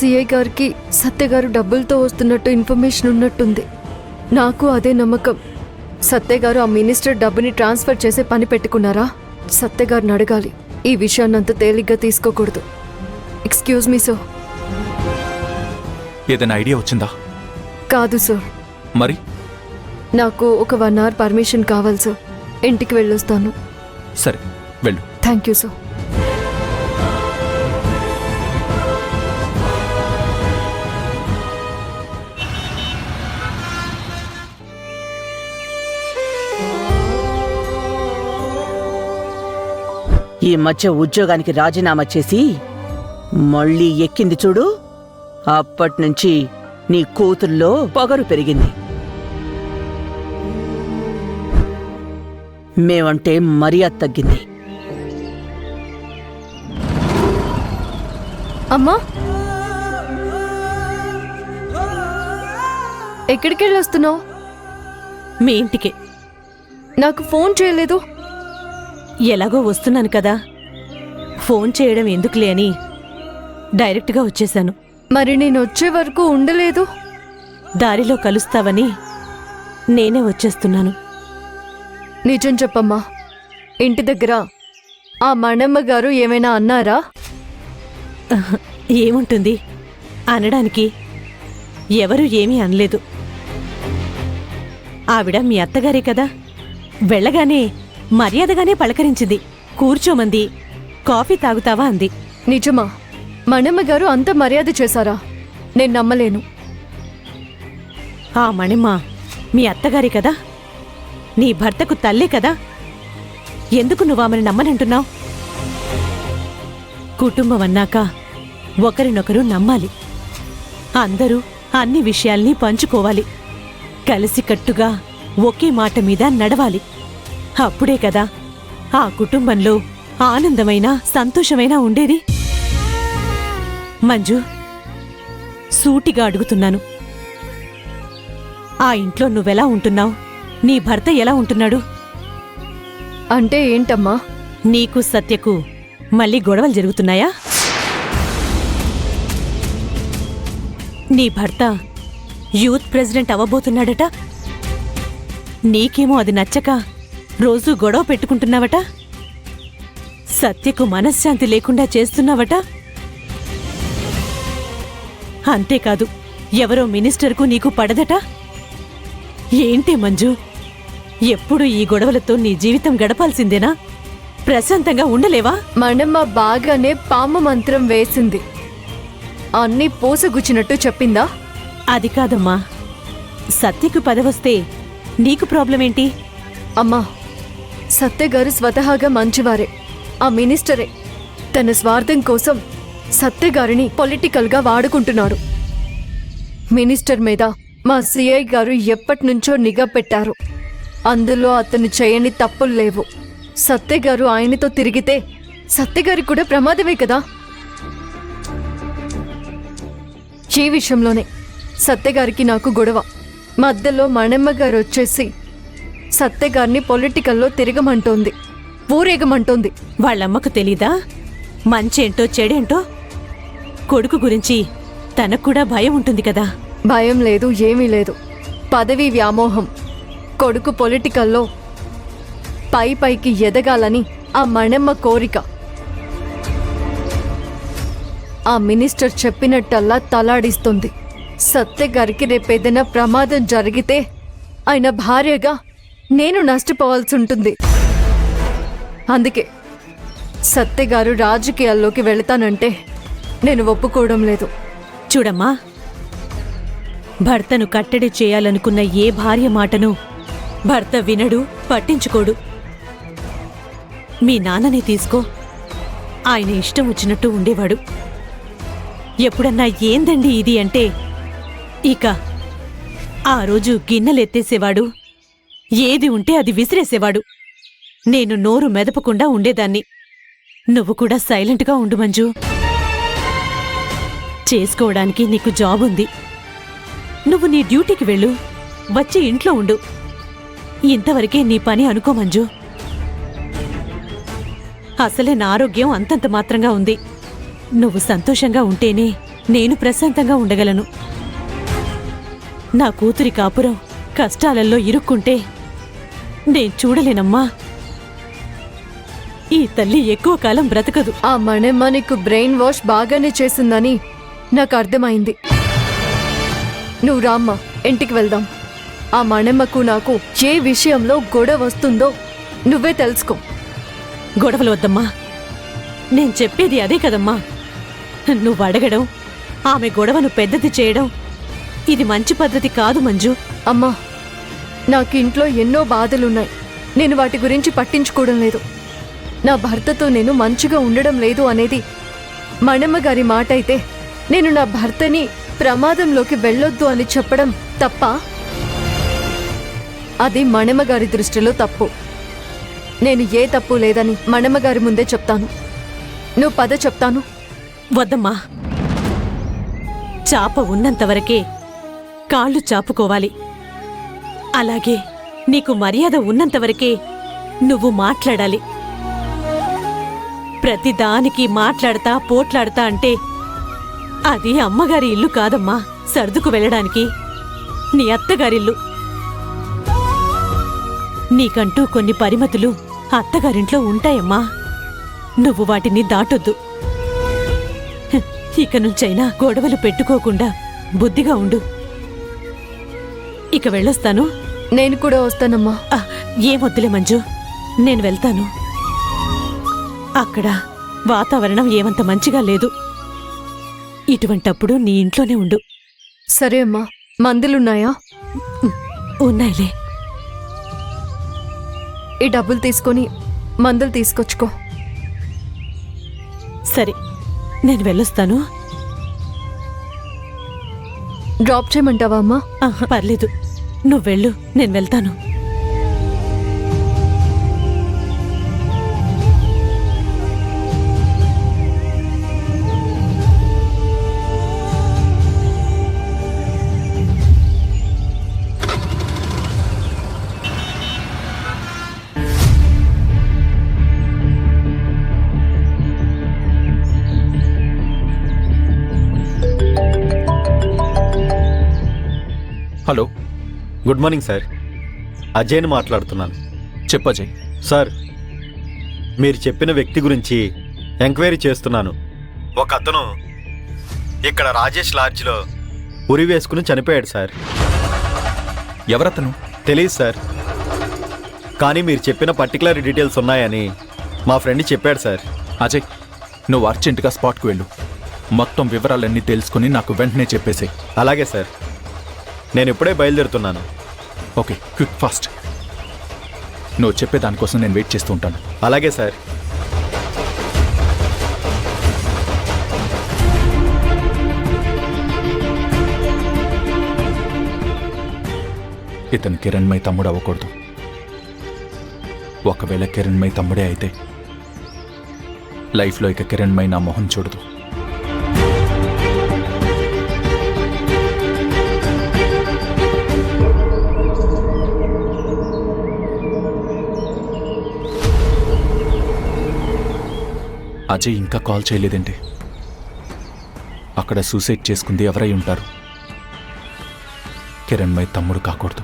CI గారికి సత్య గారు డబ్బులతో వస్తున్నట్టు ఇన్ఫర్మేషన్ ఉన్నట్టుంది. నాకు అదే నమ్మకం. సత్య గారు ఆ మినిస్టర్ డబ్బుని ట్రాన్స్ఫర్ చేసే పని పెట్టుకున్నారా? సత్య గారిని అడగాలి. ఈ విషయాన్ని అంత తేలిగ్గా తీసుకోకూడదు. Excuse me sir. ఏదైనా ఐడియా వచ్చిందా? కాదు సార్. మరి నాకు ఒక 1 అవర్ పర్మిషన్ కావాలి సార్. ఇంటికి వెళ్ళొస్తాను. సరే వెళ్ళు. Thank you sir. ఈ మధ్య ఉద్యోగానికి రాజీనామా చేసి మళ్ళీ ఎక్కింది చూడు. అప్పట్నుంచి నీ కూతుర్లో పొగరు పెరిగింది. మేమంటే మర్యాద తగ్గింది. అమ్మా, ఎక్కడికి వెళ్ళొస్తున్నావు? మీ ఇంటికి. నాకు ఫోన్ చేయలేదు. ఎలాగో వస్తున్నాను కదా, ఫోన్ చేయడం ఎందుకులే అని డైరెక్ట్గా వచ్చేశాను. మరి నేను వచ్చే వరకు ఉండలేదు. దారిలో కలుస్తావని నేనే వచ్చేస్తున్నాను. నిజం చెప్పమ్మా, ఇంటి దగ్గర ఆ మణమ్మ గారు ఏమైనా అన్నారా? ఏముంటుంది అనడానికి, ఎవరూ ఏమీ అనలేదు. ఆవిడ మీ అత్తగారే కదా, వెళ్ళగానే మర్యాదగానే పలకరించింది. కూర్చోమంది, కాఫీ తాగుతావా అంది. నిజమా? మణమ్మ గారు అంత మర్యాద చేశారా? నేను నమ్మలేను. ఆ మణిమ్మ మీ అత్తగారే కదా, నీ భర్తకు తల్లే కదా, ఎందుకు నువ్వామని నమ్మనంటున్నావు? కుటుంబం అన్నాక ఒకరినొకరు నమ్మాలి. అందరూ అన్ని విషయాల్ని పంచుకోవాలి. కలిసికట్టుగా ఒకే మాట మీద నడవాలి. అప్పుడే కదా ఆ కుటుంబంలో ఆనందమైన సంతోషమైనా ఉండేది. మంజు, సూటిగా అడుగుతున్నాను, ఆ ఇంట్లో నువ్వెలా ఉంటున్నావు? నీ భర్త ఎలా ఉంటున్నాడు? అంటే ఏంటమ్మా? నీకు సత్యకు మళ్ళీ గొడవలు జరుగుతున్నాయా? నీ భర్త యూత్ ప్రెసిడెంట్ అవ్వబోతున్నాడట. నీకేమో అది నచ్చక రోజూ గొడవ పెట్టుకుంటున్నావట. సత్యకు మనశ్శాంతి లేకుండా చేస్తున్నావట. అంతేకాదు, ఎవరో మినిస్టర్కు నీకు పడదట. ఏంటి మంజు, ఎప్పుడు ఈ గొడవలతో నీ జీవితం గడపాల్సిందేనా? ప్రశాంతంగా ఉండలేవా? మణమ్మ బాగానే పాము మంత్రం వేసింది. అన్నీ పూసగుచ్చినట్టు చెప్పిందా? అది కాదమ్మా, సత్యకు పదవొస్తే నీకు ప్రాబ్లమేంటి? అమ్మా, సత్యగారు స్వతహాగా మంచివారే. ఆ మినిస్టరే తన స్వార్థం కోసం సత్యగారిని పొలిటికల్గా వాడుకుంటున్నాడు. మినిస్టర్ మీద మా సిఐ గారు ఎప్పటినుంచో నిఘా పెట్టారు. అందులో అతను చేయని తప్పులు లేవు. సత్యగారు ఆయనతో తిరిగితే సత్యగారికి కూడా ప్రమాదమే కదా. ఈ విషయంలోనే సత్యగారికి నాకు గొడవ. మధ్యలో మణమ్మ గారు వచ్చేసి సత్యగారిని పొలిటికల్లో తిరగమంటోంది, ఊరేగమంటోంది. వాళ్ళమ్మకు తెలీదా మంచేంటో చెడేంటో? కొడుకు గురించి తనక్కూడా భయం ఉంటుంది కదా. భయం లేదు, ఏమీ లేదు. పదవీ వ్యామోహం. కొడుకు పొలిటికల్లో పైకి ఎదగాలని ఆ మణమ్మ కోరిక. ఆ మినిస్టర్ చెప్పినట్టల్లా తలాడిస్తుంది. సత్యగారికి రేపేదైనా ప్రమాదం జరిగితే ఆయన భార్యగా నేను నష్టపోవాల్సి ఉంటుంది. అందుకే సత్యగారు రాజకీయాల్లోకి వెళతానంటే నేను ఒప్పుకోవడం లేదు. చూడమ్మా, భర్తను కట్టడి చేయాలనుకున్న ఏ భార్య మాటను భర్త వినడు, పట్టించుకోడు. మీ నాన్ననే తీసుకో, ఆయన ఇష్టం వచ్చినట్టు ఉండేవాడు. ఎప్పుడన్నా ఏందండి ఇది అంటే ఇక ఆ రోజు గిన్నెలెత్తేసేవాడు, ఏది ఉంటే అది విసిరేసేవాడు. నేను నోరు మెదపకుండా ఉండేదాన్ని. నువ్వు కూడా సైలెంట్గా ఉండు మంజు. చేసుకోవడానికి నీకు జాబ్ ఉంది. నువ్వు నీ డ్యూటీకి వెళ్ళు, వచ్చి ఇంట్లో ఉండు. ఇంతవరకే నీ పని అనుకో మంజు. అసలే నా ఆరోగ్యం అంతంత మాత్రంగా ఉంది. నువ్వు సంతోషంగా ఉంటేనే నేను ప్రశాంతంగా ఉండగలను. నా కూతురి కాపురం కష్టాలలో ఇరుక్కుంటే నేను చూడలేనమ్మా. ఈ తల్లి ఎక్కువ కాలం బ్రతకదు. ఆ మణెమ్మ నీకు బ్రెయిన్ వాష్ బాగానే చేసిందని నాకు అర్థమైంది. నువ్వు రామ్మా, ఇంటికి వెళ్దాం. ఆ మణెమ్మకు నాకు ఏ విషయంలో గొడవ వస్తుందో నువ్వే తెలుసుకో. గొడవలు వద్దమ్మా. నేను చెప్పేది అదే కదమ్మా. నువ్వు అడగడం, ఆమె గొడవను పెద్దది చేయడం ఇది మంచి పద్ధతి కాదు మంజు. అమ్మా, నాకు ఇంట్లో ఎన్నో బాధలున్నాయి. నేను వాటి గురించి పట్టించుకోవడం లేదు. నా భర్తతో నేను మంచిగా ఉండడం లేదు అనేది మణెమ్మ గారి మాట అయితే, నేను నా భర్తని ప్రమాదంలోకి వెళ్ళొద్దు అని చెప్పడం తప్ప? అది మణెమ్మ గారి దృష్టిలో తప్పు. నేను ఏ తప్పు లేదని మణెమ్మ గారి ముందే చెప్తాను. నువ్వు పద చెప్తాను. వద్దమ్మా. చాప ఉన్నంతవరకే కాళ్ళు చాపుకోవాలి. అలాగే నీకు మర్యాద ఉన్నంతవరకే నువ్వు మాట్లాడాలి. ప్రతిదానికి మాట్లాడతా పోట్లాడతా అంటే అది అమ్మగారి ఇల్లు కాదమ్మా, సర్దుకు వెళ్ళడానికి. నీ అత్తగారిల్లు. నీకంటూ కొన్ని పరిమితులు అత్తగారింట్లో ఉంటాయమ్మా. నువ్వు వాటిని దాటొద్దు. ఇక నుంచైనా గొడవలు పెట్టుకోకుండా బుద్ధిగా ఉండు. ఇక వెళ్ళొస్తాను. నేను కూడా వస్తానమ్మా. ఏమొద్దులే మంజు, నేను వెళ్తాను. అక్కడ వాతావరణం ఏమంత మంచిగా లేదు. ఇటువంటప్పుడు నీ ఇంట్లోనే ఉండు. సరే అమ్మా. మందులున్నాయా? ఉన్నాయిలే. ఈ డబ్బులు తీసుకొని మందులు తీసుకొచ్చుకో. సరే, నేను వెళ్ళొస్తాను. డ్రాప్ చేయమంటావా అమ్మా? పర్లేదు, నువ్వు వెళ్ళు, నేను వెళ్తాను. Hello, good morning sir. అజయ్ని మాట్లాడుతున్నాను. చెప్పు అజయ్. సార్, మీరు చెప్పిన వ్యక్తి గురించి ఎంక్వైరీ చేస్తున్నాను. ఒక అతను ఇక్కడ రాజేష్ లాడ్జ్లో ఉరి వేసుకుని చనిపోయాడు సార్. ఎవరతను? తెలియదు సార్, కానీ మీరు చెప్పిన పర్టికులర్ డీటెయిల్స్ ఉన్నాయని మా ఫ్రెండ్ చెప్పాడు సార్. అజయ్, నువ్వు అర్జెంటుగా స్పాట్కి వెళ్ళు. మొత్తం వివరాలన్నీ తెలుసుకుని నాకు వెంటనే చెప్పేసేయ్. అలాగే సార్, నేను ఇప్పుడే బయలుదేరుతున్నాను. Okay, quick fast. నువ్వు చెప్పే దానికోసం నేను వెయిట్ చేస్తూ ఉంటాను. అలాగే సార్. ఇతను కిరణ్మయ్ తమ్ముడు అవ్వకూడదు. ఒకవేళ కిరణ్మయ్ తమ్ముడే అయితే లైఫ్లో ఇక కిరణ్మయ్ నా మొహం చూడదు. అజయ్ ఇంకా కాల్ చేయలేదంటే అక్కడ సూసైడ్ చేసుకుంది ఎవరై ఉంటారు? కిరణ్మయ్ తమ్ముడు కాకూడదు.